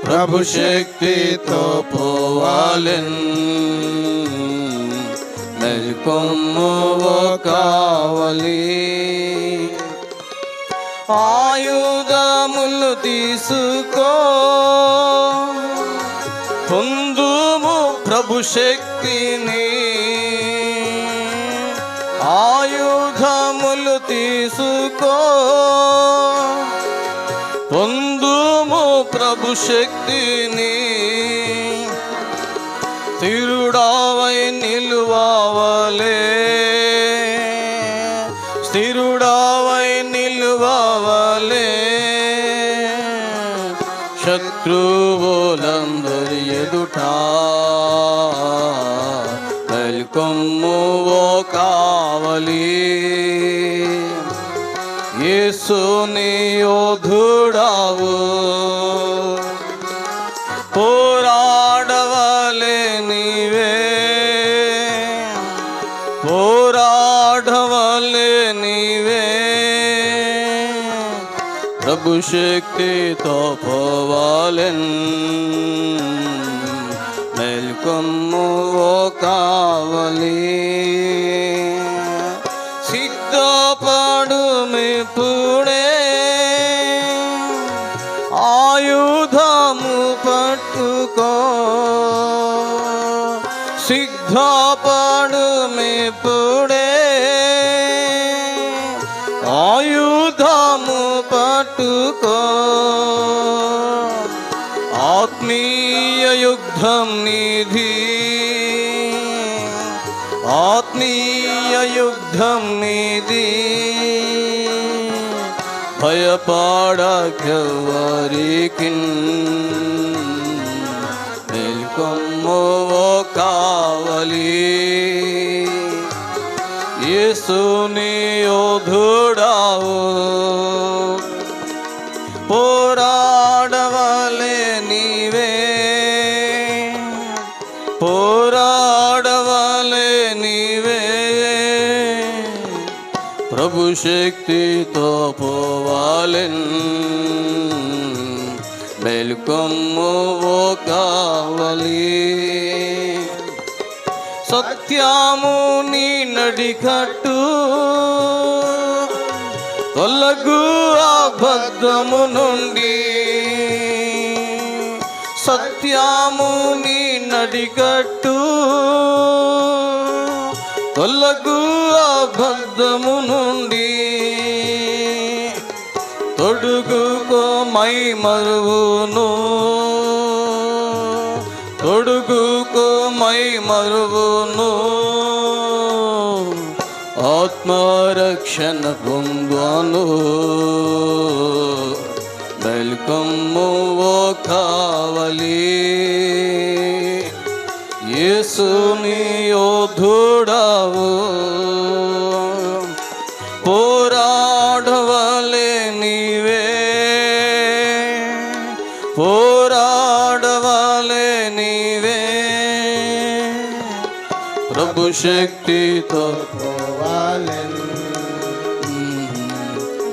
ప్రభు శక్తితో పోవాలెన్ మెల్కొమ్మువో కావలి ఆయుధములు తీసుకో పొందుము ప్రభు శక్తిని ఆయుధములు తీసుకో పొందుము ప్రభు శక్తిని స్థిరుడావై నిలువవలే స్థిరుడావై నిలువవలే శత్రువులందరి ఎదుట మెల్కొమ్మువో కావలి యేసుని యోధుడావు పోరాడవలే నీవే పోరాడవలే నీవే ప్రభు శక్తితో పోవాలెన్ మెల్కొమ్మువో కావలి సిద్ధపడుమిప్పుడే ఆయుధము పట్టుకో సిద్ధపడుమిప్పుడే ఆయుధము పట్టుకో ఆత్మీయ యుద్ధం నీది ఆత్మీయ యుద్ధం నీది భయపడకెవ్వరికి మెల్కొమ్మువో కావలి యేసుని యోధుడావు పోరాడవలే నీవే పోరాడవలే నీవే ప్రభు శక్తితో పోవాలెన్ మెల్కొమ్మువో కావలి సత్యము నీ నడికట్టు తొలగు అబద్ధము నుండి సత్యము నీ నడికట్టు తొలగు అబద్ధము నుండి తొడుగుకో మై మరువును తొడుగుకో మై మరువును ఆత్మరక్షణ పొందును మెల్కొమ్మువో కావలి యేసుని యోధుడావు పోరాడవలే నీవే పోరాడవలే నీవే ప్రభు శక్తితో పోవాలెన్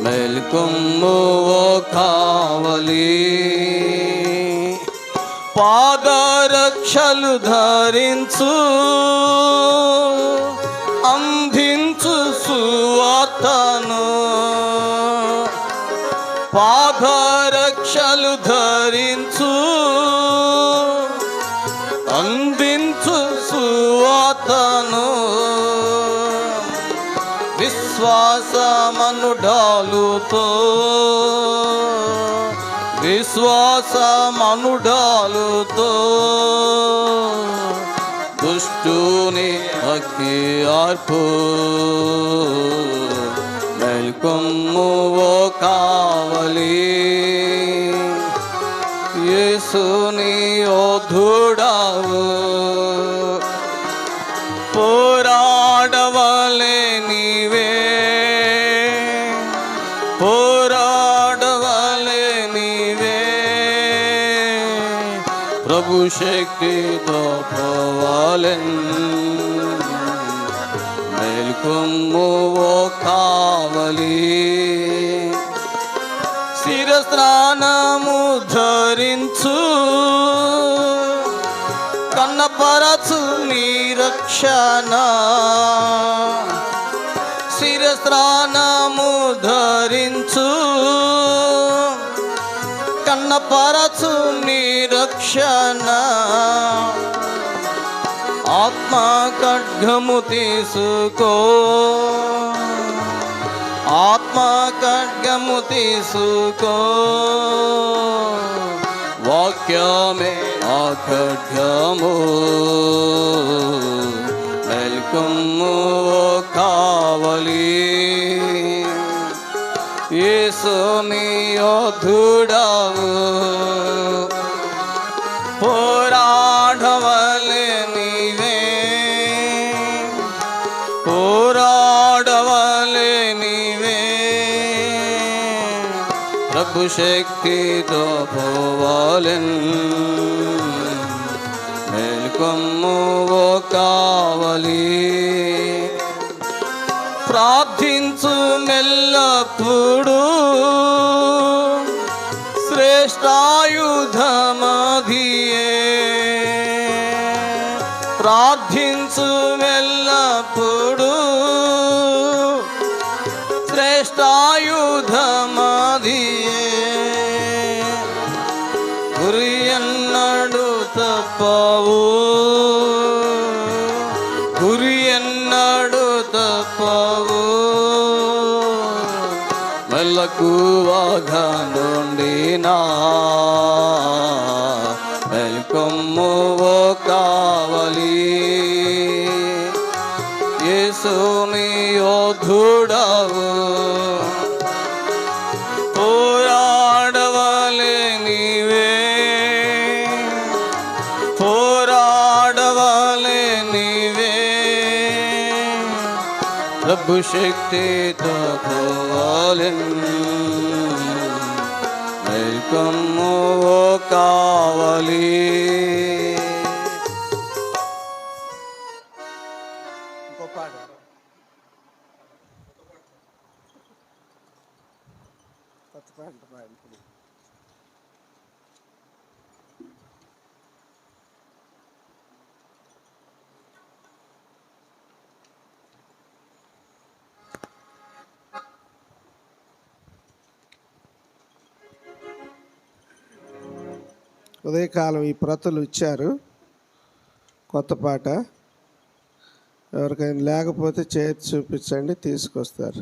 మెల్కొమ్మువో కావలి పాదరక్షలు ధరించు అందించు సువార్తను పాదరక్షలు ధరించు అందించు సువార్తను విశ్వాసమనుడాలుతో విశ్వాసమనుడాలుతో దుష్టుని అగ్గి ఆర్పు మెల్కొమ్మువో కావలి యేసుని యోధుడావు పోరాడవలే నీవే పోరాడవలే నీవే ప్రభు శక్తితో పోవాలెన్ మెల్కొమ్మువో కావలి శిరస్నానము ధరించు కన్నపరచు నీ రక్షణ శిరస్నానము ధరించు కన్నపరచు నీ రక్షణ ఆత్మ ఖడ్గము తీసుకో ఆత్మ ఖడ్గము తీసుకో వాక్యమే ఆ ఖడ్గము మెల్కొమ్ము కావలి యేసు నీ యోధుడవు పోరాడవలే నీవే పోరాడవలే నీవే ప్రభు శక్తితో పోవాలెన్ మేల్కొమ్ము కావలి ప్రార్థించు మెల్లప్పుడు శ్రేష్టాయుధమధియే ప్రార్థించు మెల్లప్పుడు శ్రేష్టాయుధమధియే గురి ఎన్నడు తప్పవు గురి ఎన్నడు తప్పవు మెలకువగా నుండినా మెల్కొమ్ము కావలి యేసు నీ యోధుడవు పోరాడవలే నీవే పోరాడవలే నీవే ప్రభు శక్తితో పోవాలెన్ మేల్కొమ్ము కావలి ఉదయకాలం ఈ ప్రతులు ఇచ్చారు, కొత్త పాట. ఎవరికైనా లేకపోతే చేతి చూపించండి, తీసుకొస్తారు.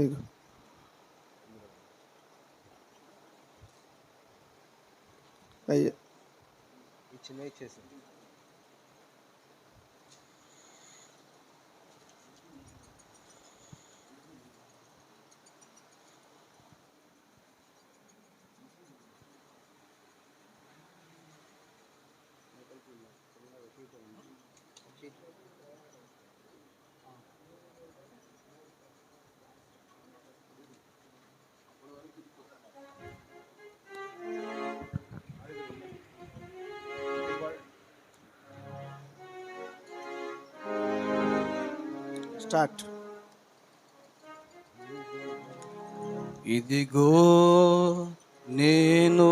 ఇగో అయ్యా ఇచ్చిన ఇచ్చేసి స్టార్ట్. ఇదిగో నేను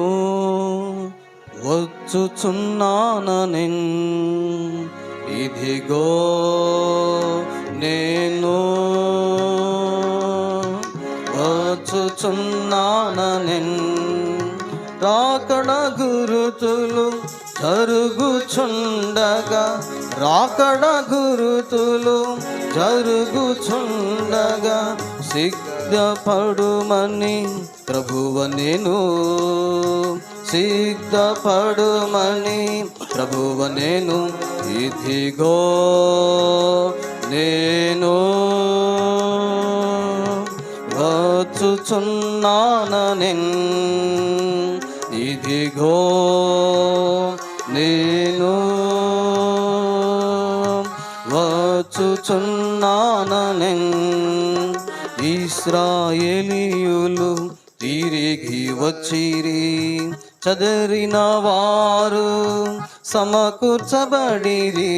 వచ్చుచున్నానని, ఇదిగో నేను వచ్చుచున్నానని, రాకడ గురుతులు జరుగుచుండగా, రాకడ గురుతులు జరుగుచుండగా సిద్ధపడుమని ప్రభువ నేను, సిద్ధపడుమని ప్రభువ నేను, ఇదిగో నేను వచ్చుచున్నానని, ఇదిగో నేను వచ్చుచున్నానని. ఇశ్రాయేలీయులు తిరిగి వచ్చిరి, చదరిన వారు సమకూర్చబడిరి.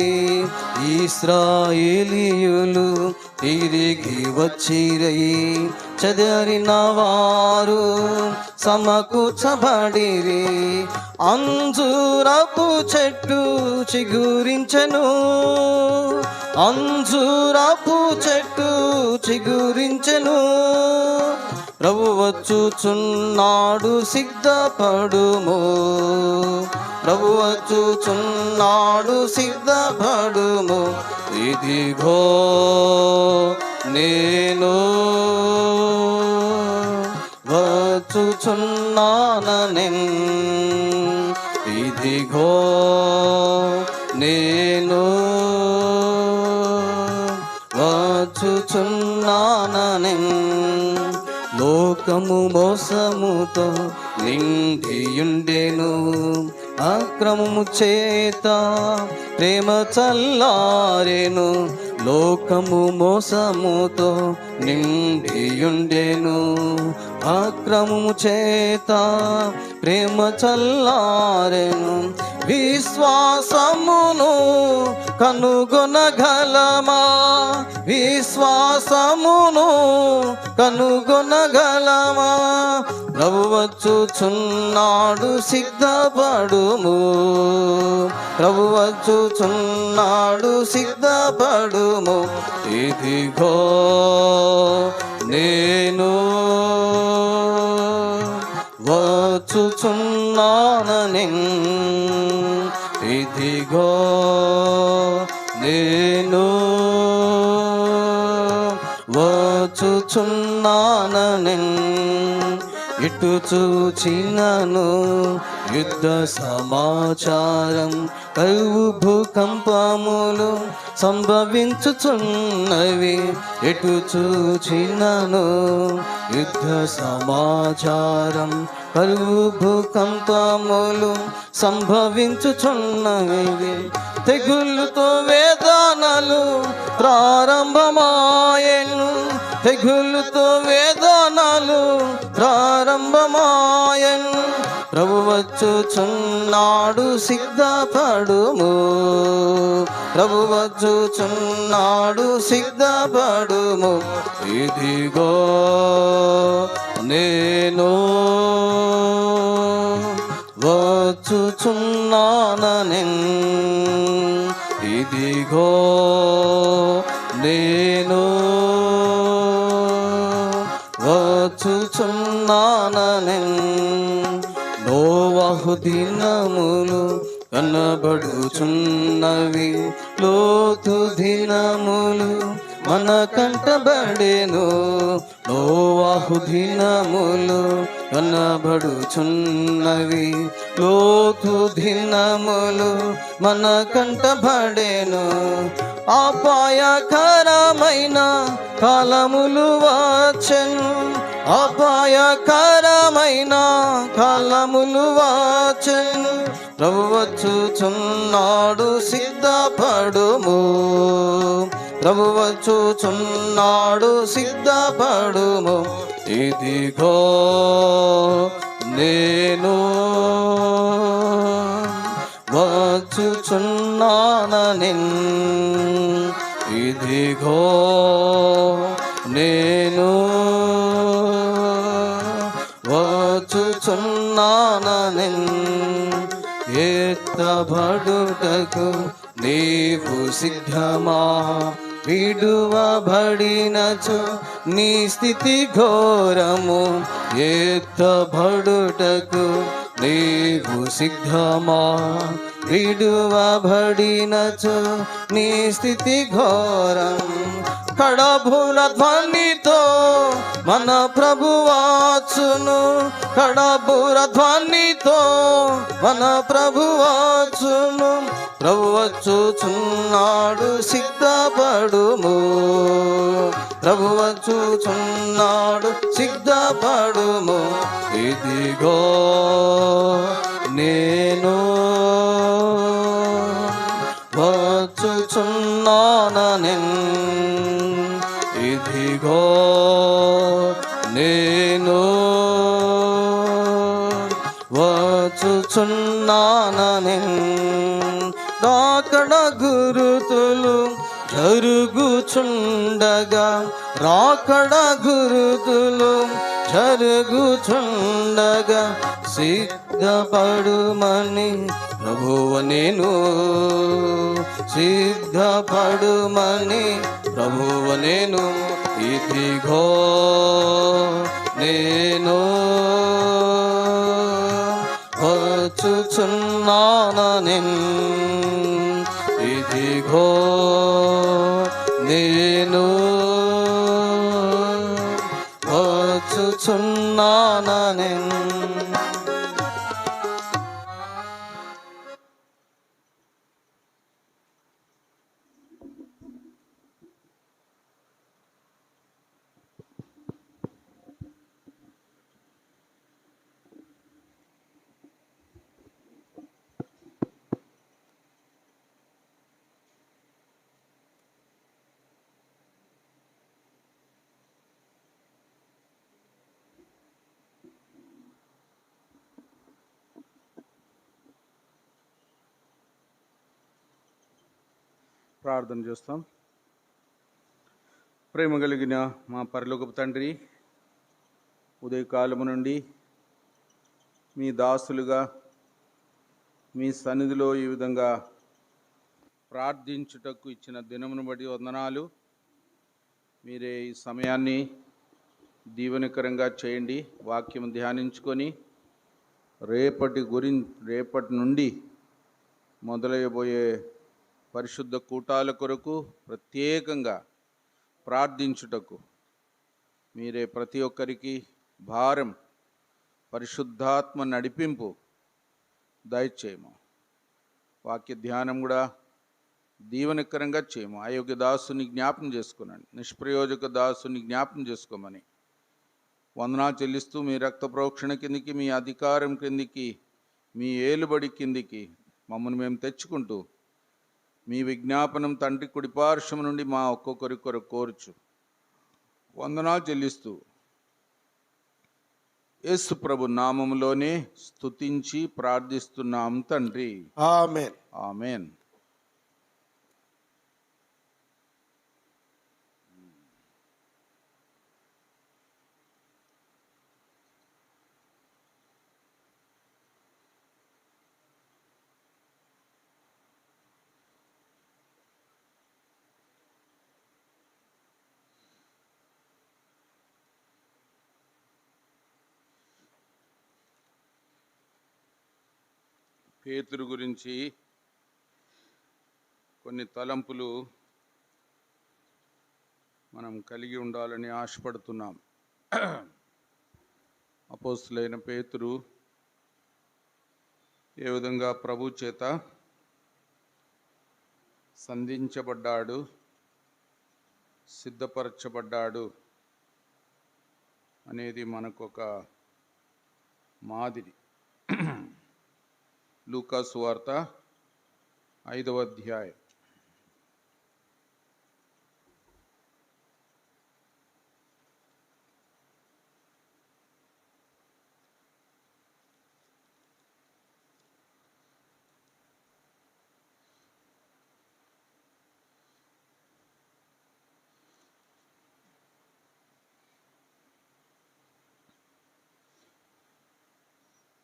ఇశ్రాయేలీయులు తిరిగి వచ్చిరై, చెదరిన వారు సమకూర్చబడిరి. అంజూరపు చెట్టు చిగురించెను, అంజూరపు చెట్టు చిగురించెను. ప్రభు వచ్చుచున్నాడు సిద్ధపడుము, ప్రభు వచ్చుచున్నాడు సిద్ధపడుము. ఇదిగో నేను వచ్చుచున్నానెన్, ఇదిగో నేను వచ్చుచున్నానెన్. లోకము మోసముతో నిండియుండెను, అక్రమము చేత ప్రేమ చల్లారెను. లోకము మోసముతో నిండియుండెను, అక్రమము చేత ప్రేమ చల్లారెను. విశ్వాసమును కనుగొనగలమా, విశ్వాసమును కనుగొనగలమా. ప్రభు వచ్చుచున్నాడు సిద్ధపడుము, ప్రభు వచ్చుచున్నాడు సిద్ధపడుము. ఇదిగో నేను వచ్చుచున్నానెన్, ఇదిగో నేను వచ్చుచున్నానెన్. ఇటు చూచినను యుద్ధ సమాచారం, కరువు భూకంపములు సంభవించుచున్నవి. ఎటు చూచినను యుద్ధ సమాచారం, కరువు భూకంపములు సంభవించుచున్నవి. తెగులుతో వేదనలు ప్రారంభమాయెను, తెగులుతో వేదనలు ప్రారంభమాయెను. ప్రభు వచ్చుచున్నాడు సిద్ధపడుము, ప్రభు వచ్చుచున్నాడు సిద్ధపడుము. ఇదిగో నేను వచ్చుచున్నానెన్, ఇదిగో నేను వచ్చుచున్నానెన్. నోవహు దినములు కనబడుచున్నవి, లోతు దినములు మన కంటబడెను. నోవహు దినములు కనబడుచున్నవి, లోతు దినములు మన కంటబడెను. అపాయకరమైన కాలములు వచ్చెను, అపాయకరమైన కాలములు వచ్చెను. ప్రభు వచ్చుచున్నాడు సిద్ధపడుము, ప్రభు వచ్చుచున్నాడు సిద్ధపడుము. ఇదిగో నేను వచ్చుచున్నానెన్, ఇదిగో నేను వచ్చుచున్నానెన్. ఎత్తబడుటకు నీవు సిద్ధమా, విడువబడినచో నీ స్థితి ఘోరము. ఎత్తబడుటకు నీవు సిద్ధమా, విడువబడినచో నీ స్థితి ఘోరం. కడబుల ధ్వనితో మన ప్రభువాచును, కడబుల ధ్వనితో మన ప్రభువాచును. ప్రభు వచ్చుచున్నాడు సిద్ధపడుము, ప్రభు వచ్చుచున్నాడు సిద్ధపడుము. ఇదిగో నేను వచ్చుచున్నానెన్, ఇదిగో నేను వచ్చుచున్నానెన్. జరుగుచున్నానని రాకడ గురుతులు జరుగుచుండగా రాకడ గురుతులు జరుగుచుండగా సిద్ధపడుమని ప్రభువు నేను సిద్ధపడుమని ప్రభువు నేను ఇదిగో నేను వచ్చుచున్నానని ఇదిగో నేను వచ్చుచున్నానని. ప్రార్థన చేస్తాం. ప్రేమ కలిగిన మా పరలోకపు తండ్రి, ఉదయకాలము నుండి మీ దాసులుగా మీ సన్నిధిలో ఈ విధంగా ప్రార్థించుటకు ఇచ్చిన దినమును బట్టి వందనాలు. మీరే ఈ సమయాన్ని దీవెనకరంగా చేయండి. వాక్యం ధ్యానించుకొని రేపటి నుండి మొదలయ్యబోయే పరిశుద్ధ కూటాల కొరకు ప్రత్యేకంగా ప్రార్థించుటకు మీరే ప్రతి ఒక్కరికి భారం, పరిశుద్ధాత్మ నడిపింపు దయచేయము. వాక్య ధ్యానం కూడా దీవెనకరంగా చేయము. అయోగ్య దాసుని జ్ఞాపం చేసుకున్నాను, నిష్ప్రయోజక దాసుని జ్ఞాపం చేసుకోమని వందనాలు చెల్లిస్తూ, మీ రక్త ప్రోక్షణ కిందికి, మీ అధికారం కిందికి, మీ ఏలుబడి కిందికి మమ్మల్ని మేము తెచ్చుకుంటూ మీ విజ్ఞాపనం తండ్రి కుడిపార్శ్వం నుండి మా ఒక్కొక్కరి కొరకు కోరుచు వందనాలు చెల్లిస్తూ యేసు ప్రభు నామములోనే స్తుతించి ప్రార్థిస్తున్నాం తండ్రి. ఆమేన్. ఆమేన్. పేతురు గురించి కొన్ని తలంపులు మనం కలిగి ఉండాలని ఆశపడుతున్నాం. అపోస్తులైన పేతురు ఏ విధంగా ప్రభు చేత సంధించబడ్డాడు, సిద్ధపరచబడ్డాడు అనేది మనకు ఒక మాదిరి. లూకా సువార్త 5వ అధ్యాయం.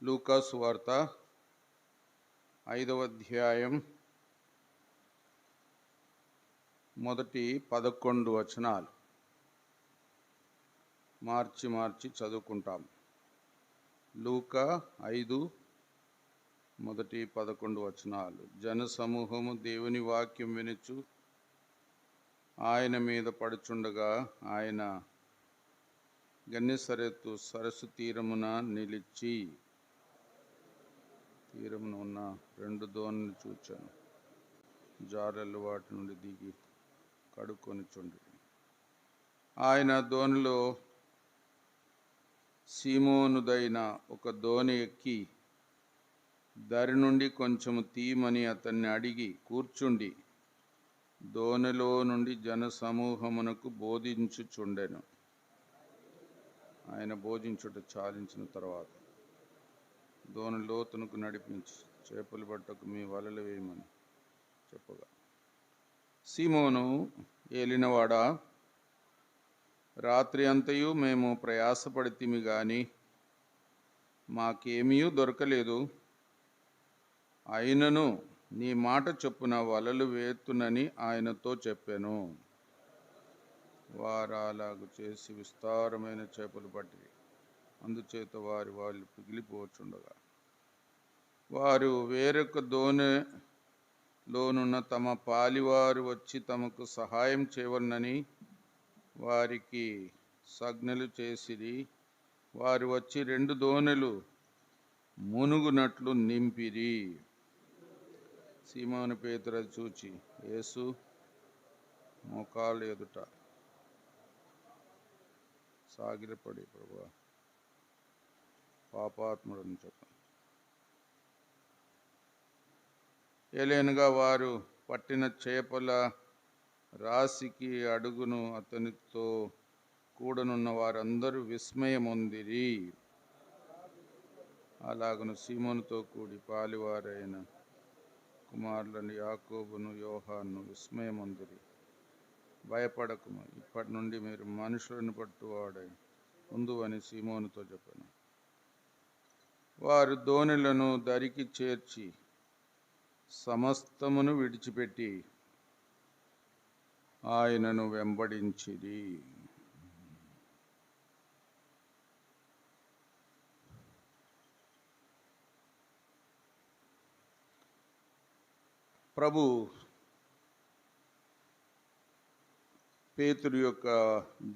లూకా సువార్త 5వ అధ్యాయం మొదటి 11 వచనాలు మార్చి చదువుకుంటాం. లూకా 5 మొదటి 11 వచనాలు. జనసమూహము దేవుని వాక్యం వినుచు ఆయన మీద పడుచుండగా ఆయన గెన్నెసరెతు సరస్సు తీరమున నిలిచి, తీరమున ఉన్న 2 దోణులను చూచాను. జాలర్లు వాటి నుండి దిగి కడుక్కొని చుండి. ఆయన దోణిలో సీమోనుదైన ఒక దోణి ఎక్కి దరి నుండి కొంచెము తీయమని అతన్ని అడిగి కూర్చుండి దోణిలో నుండి జనసమూహమునకు బోధించుచుండెను. ఆయన బోధించుట చాలించిన తర్వాత దోణి లోతునకు నడిపించి చేపలు పట్టకు మీ వలలు వేయమని చెప్పగా, సీమోను ఏలినవాడా, రాత్రి అంతయు మేము ప్రయాసపడితిమి గాని మాకేమీ దొరకలేదు. అయినను నీ మాట చొప్పున వలలు వేతునని ఆయనతో చెప్పాను. వారు అలాగు చేసి విస్తారమైన చేపలు పట్టిరి. అందుచేత వాళ్ళు పిగిలిపోచుండగా వారు వేరొక దోణిలోనున్న తమ పాలివారు వచ్చి తమకు సహాయం చేయవలనని వారికి సజ్ఞలు చేసిరి. వారు వచ్చి 2 దోణెలు మునుగునట్లు నింపిరి. సీమోను పేతురు అది చూచి యేసు మోకాళ్ళ ఎదుట సాగిలపడి, ప్రభువా, పాపాత్ముడని చెప్పాను. ఏలైనగా వారు పట్టిన చేపల రాశికి అడుగును అతనితో కూడనున్న వారందరూ విస్మయమొందిరి. అలాగను సీమోనుతో కూడి పాలివారైన కుమారులను యాకోబును యోహాను విస్మయమొందిరి. భయపడకుము, ఇప్పటి నుండి మీరు మనుషులను పట్టువాడై ఉందు అని సీమోనుతో చెప్పాను. వారు దోణిలను దరికి చేర్చి సమస్తమును విడిచిపెట్టి ఆయనను వెంబడించిరి. ప్రభు పేతురు యొక్క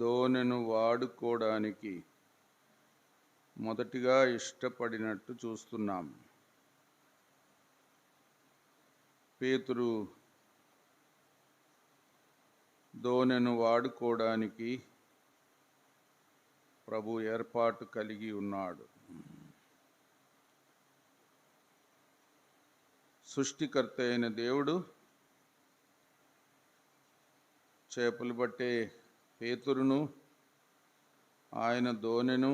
దోణెను వాడుకోవడానికి మొదటిగా ఇష్టపడినట్టు చూస్తున్నాం. పేతురు దోణెను వాడుకోవడానికి ప్రభు ఏర్పాటు కలిగి ఉన్నాడు. సృష్టికర్త అయిన దేవుడు చేపలు పట్టే పేతురును ఆయన దోణెను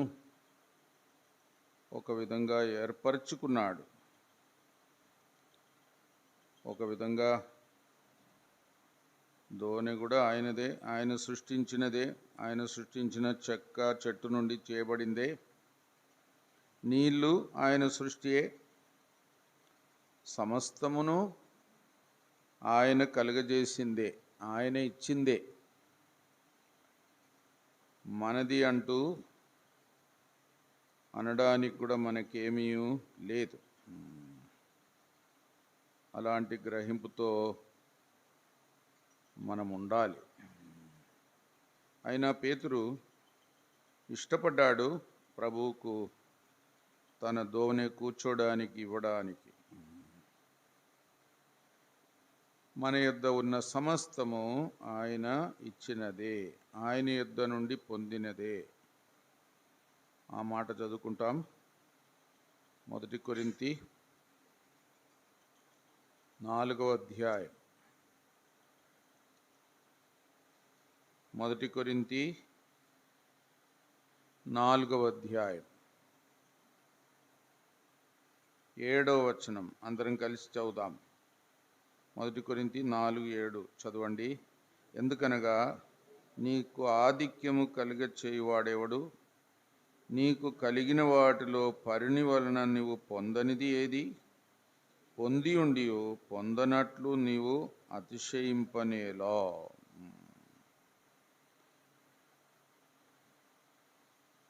ఒక విధంగా ఏర్పరచుకున్నాడు. ఒక విధంగా దోణి కూడా ఆయనదే, ఆయన సృష్టించినదే, ఆయన సృష్టించిన చెక్క చెట్టు నుండి చేయబడిందే. నీళ్లు ఆయన సృష్టియే, సమస్తమును ఆయన కలుగజేసిందే, ఆయన ఇచ్చిందే. మనది అంటూ అనడానికి కూడా మనకేమీ లేదు. అలాంటి గ్రహింపుతో మనం ఉండాలి. అయినా పేతురు ఇష్టపడ్డాడు ప్రభువుకు తన దోణి కూర్చోడానికి ఇవ్వడానికి. మన యొద్ద ఉన్న సమస్తము ఆయన ఇచ్చినదే, ఆయన యొద్ద నుండి పొందినదే. ఆ మాట చదువుకుంటాం. 1 కొరింథీ 4వ అధ్యాయం. 1 కొరింథీ 4వ అధ్యాయం 7వ వచనం అందరం కలిసి చదువుదాం. 1 కొరింథీ 4:7 చదవండి. ఎందుకనగా నీకు ఆధిక్యము కలుగచేయువాడెవడు? నీకు కలిగిన వాటిలో పరిని వలన నీవు పొందనిది ఏది? పొంది ఉండి పొందనట్లు నీవు అతిశయింపనేలా.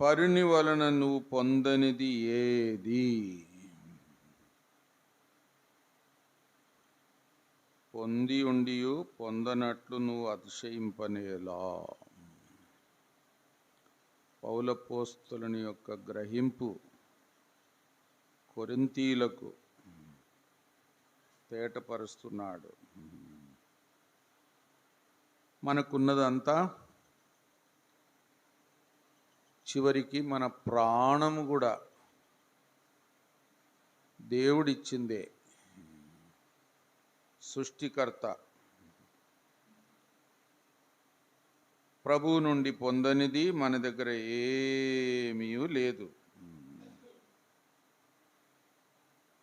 పరిని వలన నువ్వు పొందనిది ఏది? పొంది ఉండి పొందనట్లు నువ్వు అతిశయింపనేలా. పౌలపోస్తులని యొక్క గ్రహింపు కొరింథీలకు తేటపరుస్తున్నాడు. మనకున్నదంతా చివరికి మన ప్రాణము కూడా దేవుడిచ్చిందే. సృష్టికర్త ప్రభువు నుండి పొందనిది మన దగ్గర ఏమీ లేదు.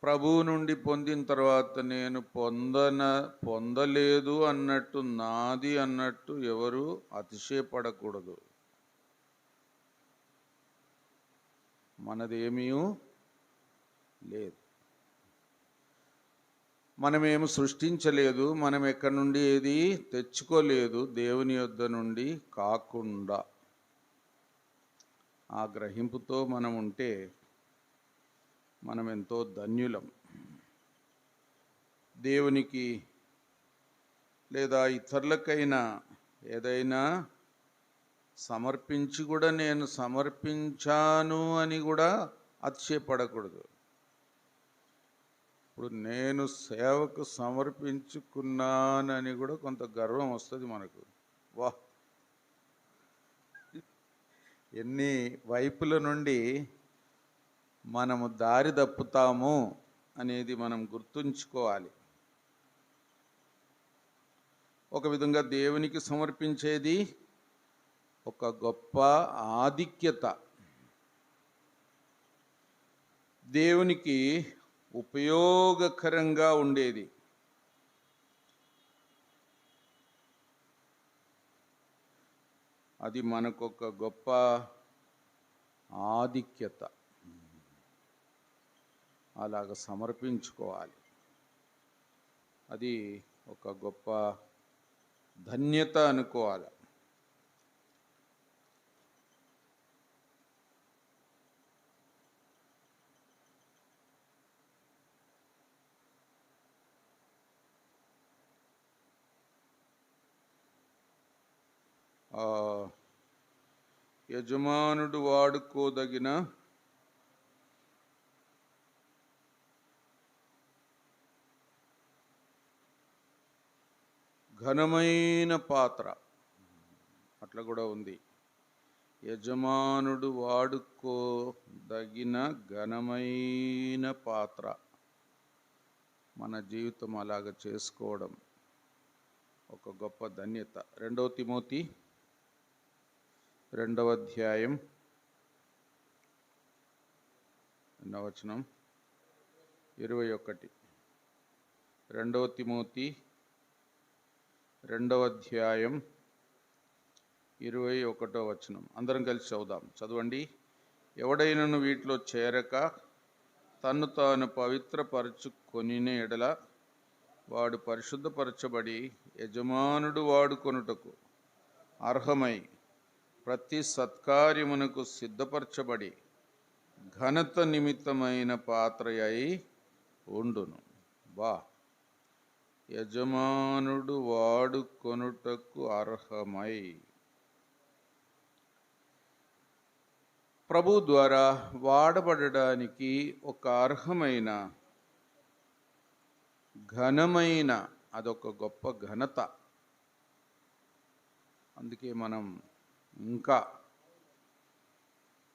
ప్రభువు నుండి పొందిన తర్వాత నేను పొందలేదు అన్నట్టు, నాది అన్నట్టు ఎవరు అతిశయపడకూడదు. మనదేమీ లేదు, మనమేమి సృష్టించలేదు, మనం ఎక్కడి నుండి ఏది తెచ్చుకోలేదు, దేవుని యొద్ద నుండి కాకుండా. ఆ గ్రహింపుతో మనం ఉంటే మనం ఎంతో ధన్యులం. దేవునికి లేదా ఇతరులకైనా ఏదైనా సమర్పించి కూడా నేను సమర్పించాను అని కూడా అతిశయపడకూడదు. ఇప్పుడు నేను సేవకు సమర్పించుకున్నానని కూడా కొంత గర్వం వస్తుంది మనకు. వా, ఎన్ని వైపుల నుండి మనము దారి తప్పుతాము అనేది మనం గుర్తుంచుకోవాలి. ఒక విధంగా దేవునికి సమర్పించేది ఒక గొప్ప ఆధిక్యత, దేవునికి ఉపయోగకరంగా ఉండేది. అది మనకొక గొప్ప ఆధిక్యత. అలాగ సమర్పించుకోవాలి. అది ఒక గొప్ప ధన్యత అనుకోవాలి. యజమానుడు వాడుకోదగిన ఘనమైన పాత్ర, అట్లా కూడా ఉంది. యజమానుడు వాడుకోదగిన ఘనమైన పాత్ర. మన జీవితం అలాగ చేసుకోవడం ఒక గొప్ప ధన్యత. 2 తిమోతి 2వ అధ్యాయం 21. 2 తిమోతి 2వ అధ్యాయం 21. అందరం కలిసి చదవండి. ఎవడైనను వీటిలో చేరక తన్ను తాను పవిత్రపరచుకొనిన ఎడల వాడు పరిశుద్ధపరచబడి యజమానుడు వాడుకొనుటకు అర్హమై ప్రతి సత్కార్యమునకు సిద్ధపరచబడి ఘనత నిమిత్తమైన పాత్ర అయి ఉండును. యజమానుడు వాడుకొనుటకు అర్హమై. ప్రభు ద్వారా వాడబడడానికి ఒక అర్హమైన ఘనమైన, అదొక గొప్ప ఘనత. అందుకే మనం ఇంకా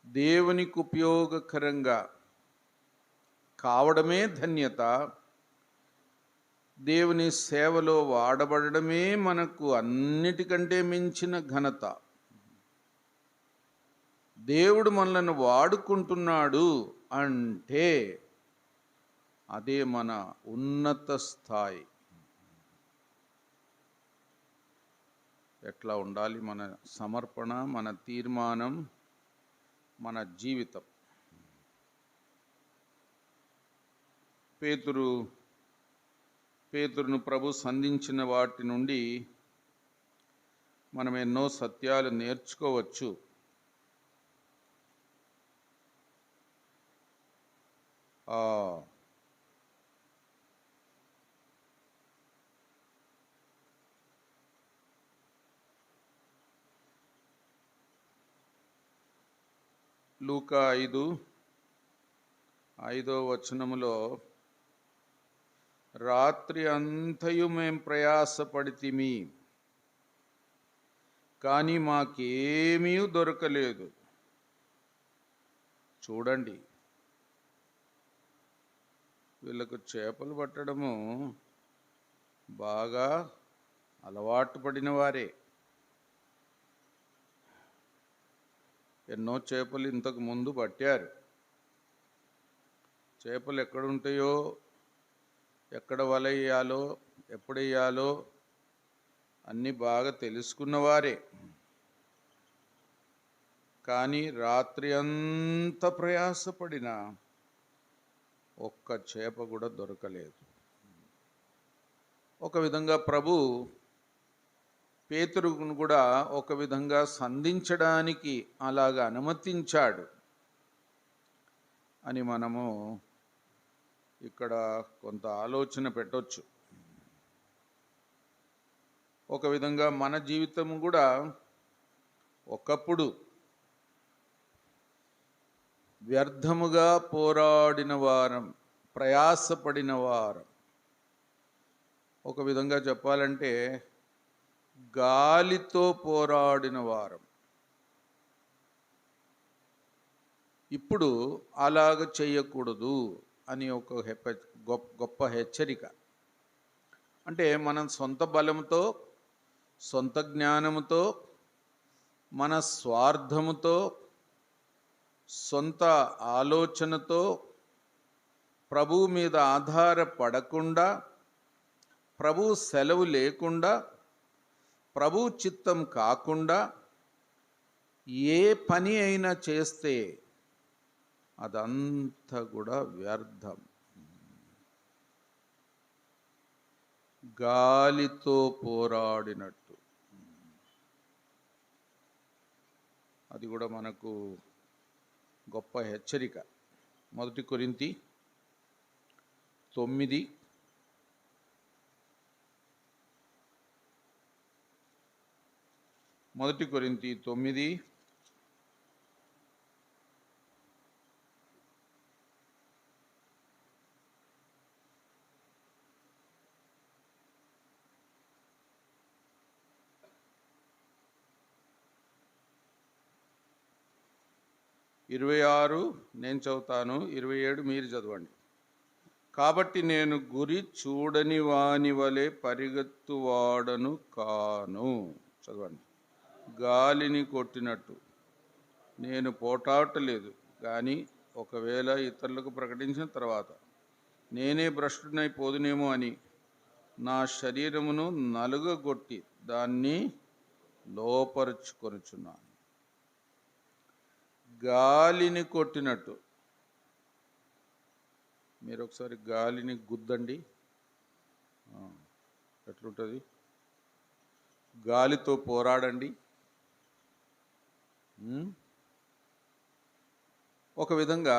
దేవునికి ఉపయోగకరంగా కావడమే ధన్యత. దేవుని సేవలో వాడబడమే మనకు అన్నిటికంటే మించిన ఘనత. దేవుడు మనల్ని వాడుకుంటున్నాడు అంటే అదే మన ఉన్నత స్థాయి. ఎట్లా ఉండాలి మన సమర్పణ, మన తీర్మానం, మన జీవితం. పేతురును ప్రభు సంధించిన వాటి నుండి మనం ఎన్నో సత్యాలు నేర్చుకోవచ్చు. లూకా 5:5 రాత్రి అంతయు మేం ప్రయాసపడితిమి, కానీ మాకేమీ దొరకలేదు. చూడండి, వీళ్ళకు చేపలు పట్టడము బాగా అలవాటు పడిన వారే. ఎన్నో చేపలు ఇంతకు ముందు పట్టారు. చేపలు ఎక్కడుంటాయో, ఎక్కడ వల వేయాలో, ఎప్పుడు వేయాలో అన్నీ బాగా తెలుసుకున్నవారే. కానీ రాత్రి అంతా ప్రయాసపడినా ఒక్క చేప కూడా దొరకలేదు. ఒక విధంగా ప్రభు పేతురును కూడా ఒక విధంగా సంధించడానికి అలాగా అనుమతించాడు అని మనము ఇక్కడ కొంత ఆలోచన పెట్టొచ్చు. ఒక విధంగా మన జీవితం కూడా ఒకప్పుడు వ్యర్థముగా పోరాడిన వారం, ప్రయాసపడిన వారం. ఒక విధంగా చెప్పాలంటే గాలితో పోరాడిన వారం. ఇప్పుడు అలాగ చేయకూడదు అని ఒక గొప్ప హెచ్చరిక. అంటే మనం సొంత బలంతో, సొంత జ్ఞానముతో, మన స్వార్థముతో, సొంత ఆలోచనతో ప్రభువు మీద ఆధారపడకుండా, ప్రభువు సెలవు లేకుండా, ప్రభు చిత్తం కాకుండా ఏ పని అయినా చేస్తే అదంతా కూడా వ్యర్థం. గాలితో పోరాడినట్టు. అది కూడా మనకు గొప్ప హెచ్చరిక. 1 కొరింథీ 9 1 కొరింథీ 9 26 నేను చదువుతాను, 27 మీరు చదవండి. కాబట్టి నేను గురి చూడని వాని వలె పరిగెత్తువాడను కాను. చదవండి. గాలిని కొట్టినట్టు నేను పోటాటలేదు, కానీ ఒకవేళ ఇతరులకు ప్రకటించిన తర్వాత నేనే భ్రష్టునైపోదునేమో అని నా శరీరమును నలుగగొట్టి దాన్ని లోపరుచుకొనుచున్నాను. గాలిని కొట్టినట్టు. మీరు ఒకసారి గాలిని గుద్దండి, ఎట్లుంటుంది? గాలితో పోరాడండి. ఒక విధంగా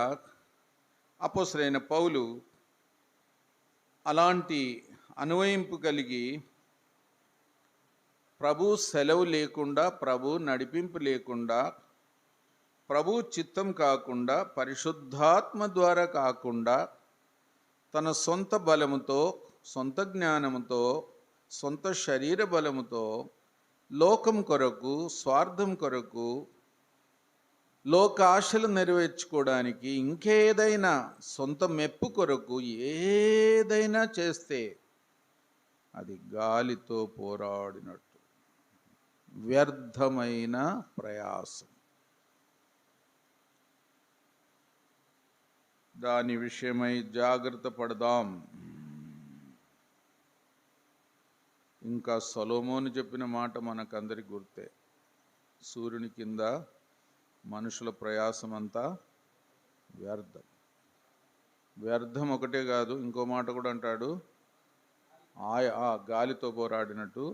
అపోస్తలుడైన పౌలు అలాంటి అన్వయింపు కలిగి ప్రభు సెలవు లేకుండా, ప్రభు నడిపింపు లేకుండా, ప్రభు చిత్తం కాకుండా, పరిశుద్ధాత్మ ద్వారా కాకుండా తన సొంత బలముతో, సొంత జ్ఞానముతో, సొంత శరీర బలముతో లోకం కొరకు, స్వార్థం కొరకు, లోక ఆశలు నెరవేర్చుకోవడానికి, ఇంకేదైనా సొంత మెప్పు కొరకు ఏదైనా చేస్తే అది గాలితో పోరాడినట్టు, వ్యర్థమైన ప్రయాసం. దాని విషయమై జాగ్రత్త పడదాం. ఇంకా సొలొమోను చెప్పిన మాట మనకందరికి గుర్తే. సూర్యుని కింద మనుషుల ప్రయాసం అంతా వ్యర్థం. వ్యర్థం ఒకటే కాదు, ఇంకో మాట కూడా అంటాడు, గాలితో పోరాడినట్టు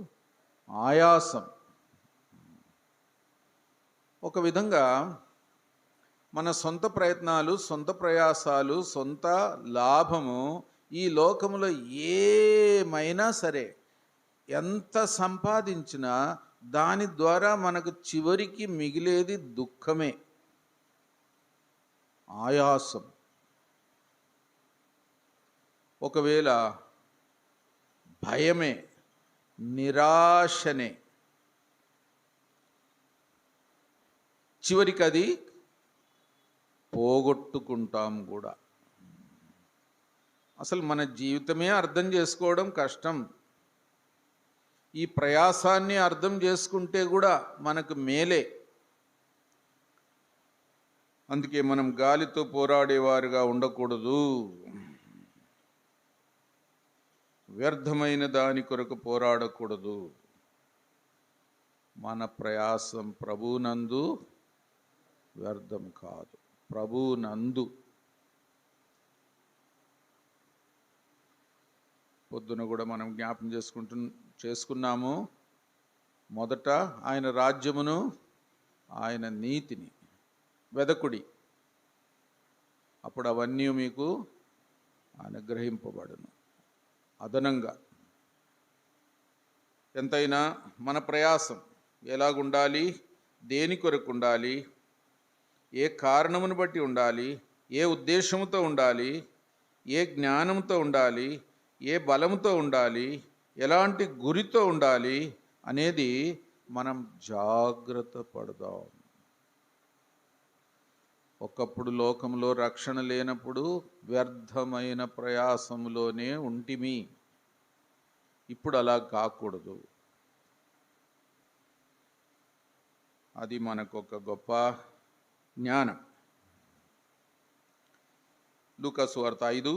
ఆయాసం. ఒక విధంగా మన సొంత ప్రయత్నాలు, సొంత ప్రయాసాలు, సొంత లాభము ఈ లోకములో ఏమైనా సరే, ఎంత సంపాదించినా దాని ద్వారా మనకు చివరికి మిగిలేది దుఃఖమే, ఆయాసం. ఒకవేళ భయమే, నిరాశనే. చివరికి అది పోగొట్టుకుంటాం కూడా. అసలు మన జీవితమే అర్థం చేసుకోవడం కష్టం. ఈ ప్రయాసాన్ని అర్థం చేసుకుంటే కూడా మనకు మేలే. అందుకే మనం గాలితో పోరాడేవారుగా ఉండకూడదు. వ్యర్థమైన దాని కొరకు పోరాడకూడదు. మన ప్రయాసం ప్రభువునందు వ్యర్థం కాదు. ప్రభువునందు. పొద్దున కూడా మనం జ్ఞాపం చేసుకున్నాము. మొదట ఆయన రాజ్యమును, ఆయన నీతిని వెదకుడి, అప్పుడు అవన్నీ మీకు అనుగ్రహింపబడును. అదనంగా ఎంతైనా మన ప్రయాసం ఎలాగుండాలి, దేని కొరకు ఉండాలి, ఏ కారణమును బట్టి ఉండాలి, ఏ ఉద్దేశంతో ఉండాలి, ఏ జ్ఞానంతో ఉండాలి, ఏ బలంతో ఉండాలి, ఎలాంటి గురితో ఉండాలి అనేది మనం జాగ్రత్త పడదాం. ఒకప్పుడు లోకంలో రక్షణ లేనప్పుడు వ్యర్థమైన ప్రయాసములోనే ఉంటిమి. ఇప్పుడు అలా కాకూడదు. అది మనకు ఒక గొప్ప జ్ఞానం. లూకా సువార్త 5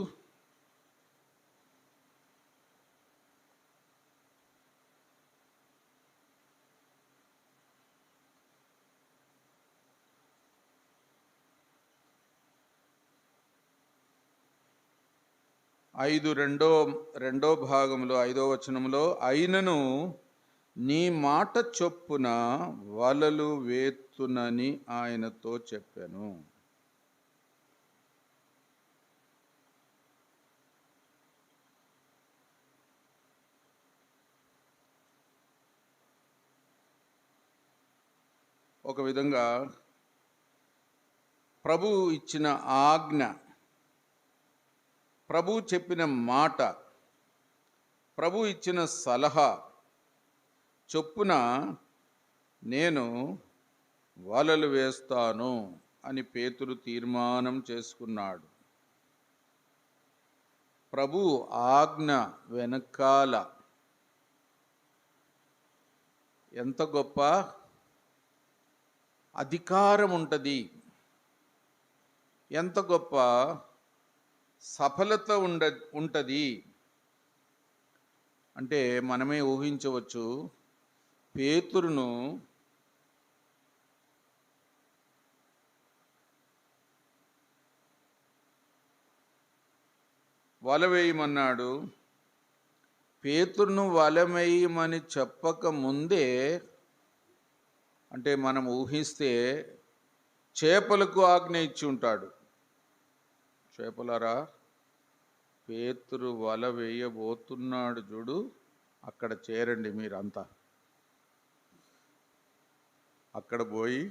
రెండో భాగంలో 5వ వచనంలో, అయినను నీ మాట చొప్పున వలలు వేత్తునని ఆయనతో చెప్పాను. ఒక విధంగా ప్రభు ఇచ్చిన ఆజ్ఞ, ప్రభు చెప్పిన మాట, ప్రభు ఇచ్చిన సలహా చొప్పున నేను వలలు వేస్తాను అని పేతురు తీర్మానం చేసుకున్నాడు. ప్రభు ఆజ్ఞ వెనకాల ఎంత గొప్ప అధికారం ఉంటుంది, ఎంత గొప్ప సఫలత ఉంటుంది అంటే మనమే ఊహించవచ్చు. పేతురును వల వేయమన్నాడు. పేతురును వల వేయమని చెప్పక ముందే, అంటే మనం ఊహిస్తే చేపలకు ఆజ్ఞ ఇచ్చి ఉంటాడు. చేపలారా, పేతురు వల వేయబోతున్నాడు చూడు, అక్కడ చేరండి మీరంతా. అక్కడ పోయి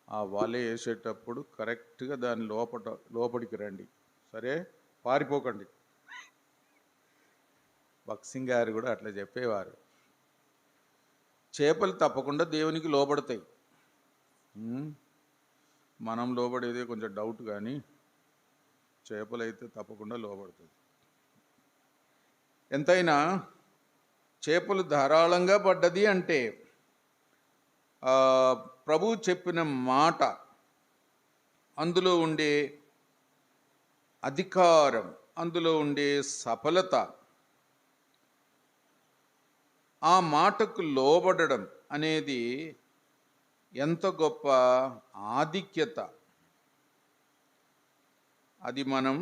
ఆ వల వేసేటప్పుడు కరెక్ట్గా దాని లోపలికి రండి, సరే, పారిపోకండి. బక్సింగ్ గారు కూడా అట్లా చెప్పేవారు. చేపలు తప్పకుండా దేవునికి లోబడతాయి. మనం లోబడేదే కొంచెం డౌట్, కానీ చేపలైతే తప్పకుండా లోబడుతుంది. ఎంతైనా చేపలు ధారాళంగా పడ్డది అంటే ప్రభు చెప్పిన మాట, అందులో ఉండే అధికారం, అందులో ఉండే సఫలత, ఆ మాటకు లోబడడం అనేది ఎంత గొప్ప ఆధిక్యత. అది మనం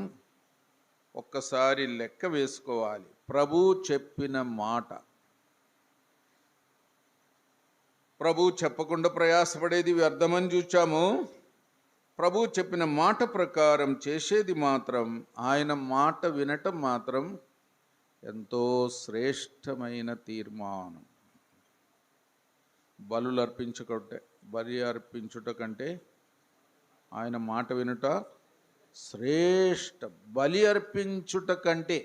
ఒక్కసారి లెక్క వేసుకోవాలి. ప్రభు చెప్పిన మాట, ప్రభు చెప్పకుండా ప్రయాసపడేది వ్యర్థమని చూచాము. ప్రభు చెప్పిన మాట ప్రకారం చేసేది మాత్రం, ఆయన మాట వినటం మాత్రం ఎంతో శ్రేష్టమైన తీర్మానం. బలి అర్పించుట కంటే ఆయన మాట వినుట శ్రేష్ట. బలి అర్పించుట కంటే,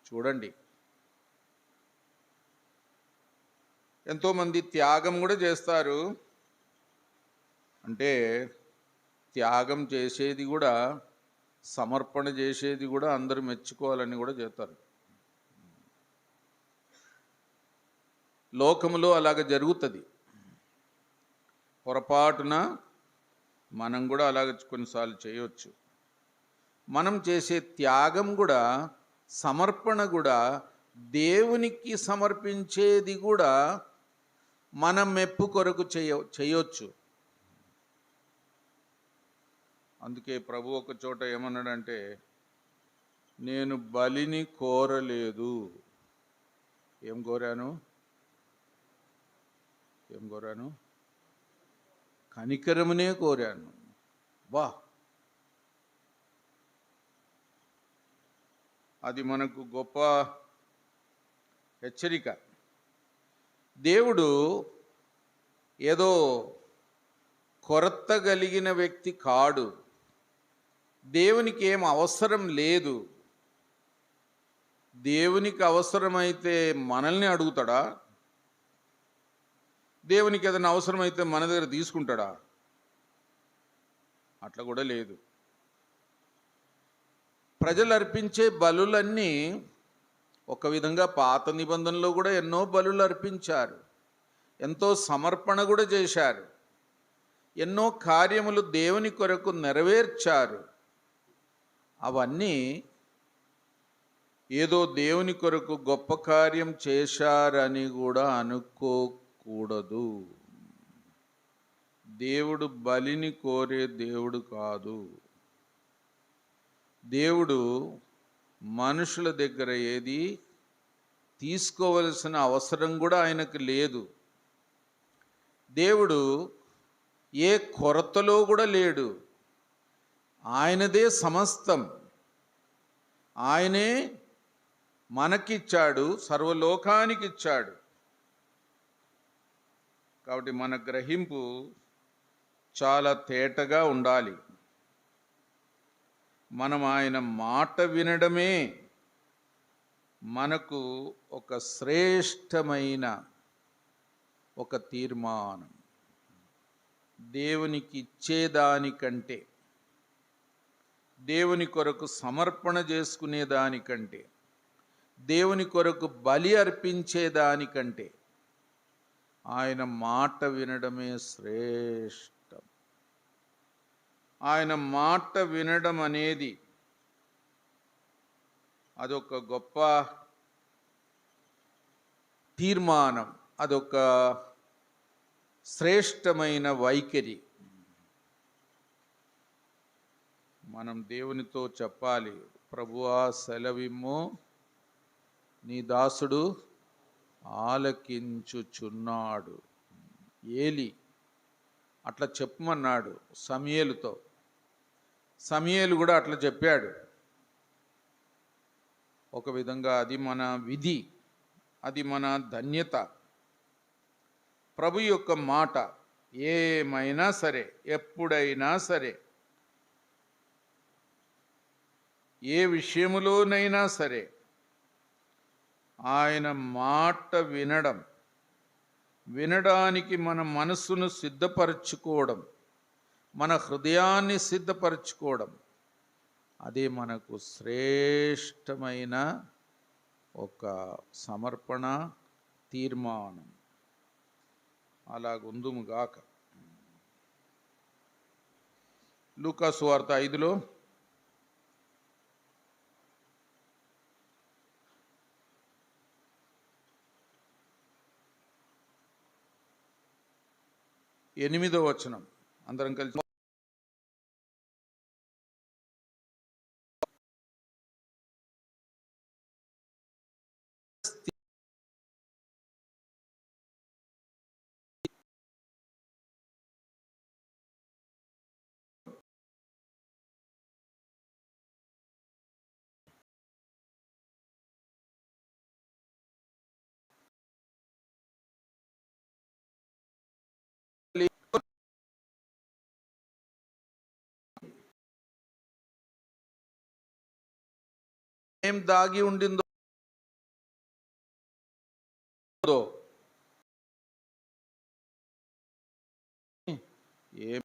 చూడండి, ఎంతోమంది త్యాగం కూడా చేస్తారు. అంటే త్యాగం చేసేది కూడా, సమర్పణ చేసేది కూడా అందరూ మెచ్చుకోవాలని కూడా చేస్తారు. లోకములో అలాగ జరుగుతుంది. పొరపాటున మనం కూడా అలాగ కొన్నిసార్లు చేయవచ్చు. మనం చేసే త్యాగం కూడా, సమర్పణ కూడా, దేవునికి సమర్పించేది కూడా మనం మెప్పు కొరకు చేయొచ్చు. అందుకే ప్రభు ఒక చోట ఏమన్నాడంటే, నేను బలిని కోరలేదు. ఏం కోరాను? కనికరమునే కోరాను. వా, అది మనకు గొప్ప హెచ్చరిక. దేవుడు ఏదో కొరత కలిగిన వ్యక్తి కాడు. దేవునికి ఏం అవసరం లేదు. దేవునికి అవసరమైతే మనల్ని అడుగుతాడా? దేవునికి ఏదైనా అవసరమైతే మన దగ్గర తీసుకుంటాడా? అట్లా కూడా లేదు. ప్రజలు అర్పించే బలులన్నీ ఒక విధంగా పాత నిబంధనలో కూడా ఎన్నో బలులు అర్పించారు, ఎంతో సమర్పణ కూడా చేశారు, ఎన్నో కార్యములు దేవుని కొరకు నెరవేర్చారు. అవన్నీ ఏదో దేవుని కొరకు గొప్ప కార్యం చేశారని కూడా అనుకోకూడదు. దేవుడు బలిని కోరే దేవుడు కాదు. దేవుడు మనుషుల దగ్గర ఏది తీసుకోవలసిన అవసరం కూడా ఆయనకు లేదు. దేవుడు ఏ కొరతలో కూడా లేడు. ఆయనదే సమస్తం. ఆయనే మనకిచ్చాడు, సర్వలోకానికి ఇచ్చాడు. కాబట్టి మన గ్రహింపు చాలా తేటగా ఉండాలి. మనం ఆయన మాట వినడమే మనకు ఒక శ్రేష్టమైన ఒక తీర్మానం. దేవునికి ఇచ్చేదానికంటే, దేవుని కొరకు సమర్పణ చేసుకునేదానికంటే, దేవుని కొరకు బలి అర్పించేదానికంటే ఆయన మాట వినడమే శ్రేష్టం. ఆయన మాట వినడం అనేది అదొక గొప్ప తీర్మానం, అదొక శ్రేష్టమైన వైఖరి. మనం దేవునితో చెప్పాలి, ప్రభువా సెలవిమ్ము, నీ దాసుడు ఆలకించుచున్నాడు. ఏలి అట్లా చెప్పమన్నాడు సమూయేలుతో. సమూయేలు కూడా అట్లా చెప్పాడు. ఒక విధంగా అది మన విధి, అది మన ధన్యత. ప్రభు యొక్క మాట ఏమైనా సరే, ఎప్పుడైనా సరే, ఏ విషయములోనైనా సరే ఆయన మాట వినడానికి మన మనస్సును సిద్ధపరచుకోవడం, మన హృదయాన్ని సిద్ధపరచుకోవడం, అదే మనకు శ్రేష్టమైన ఒక సమర్పణ తీర్మానం. అలాగుందుముగాక. లూకా సువార్త 5లో ఎనిమిదో వచనం అందరం కలిసి ఏం దాగి ఉండిందో ఏం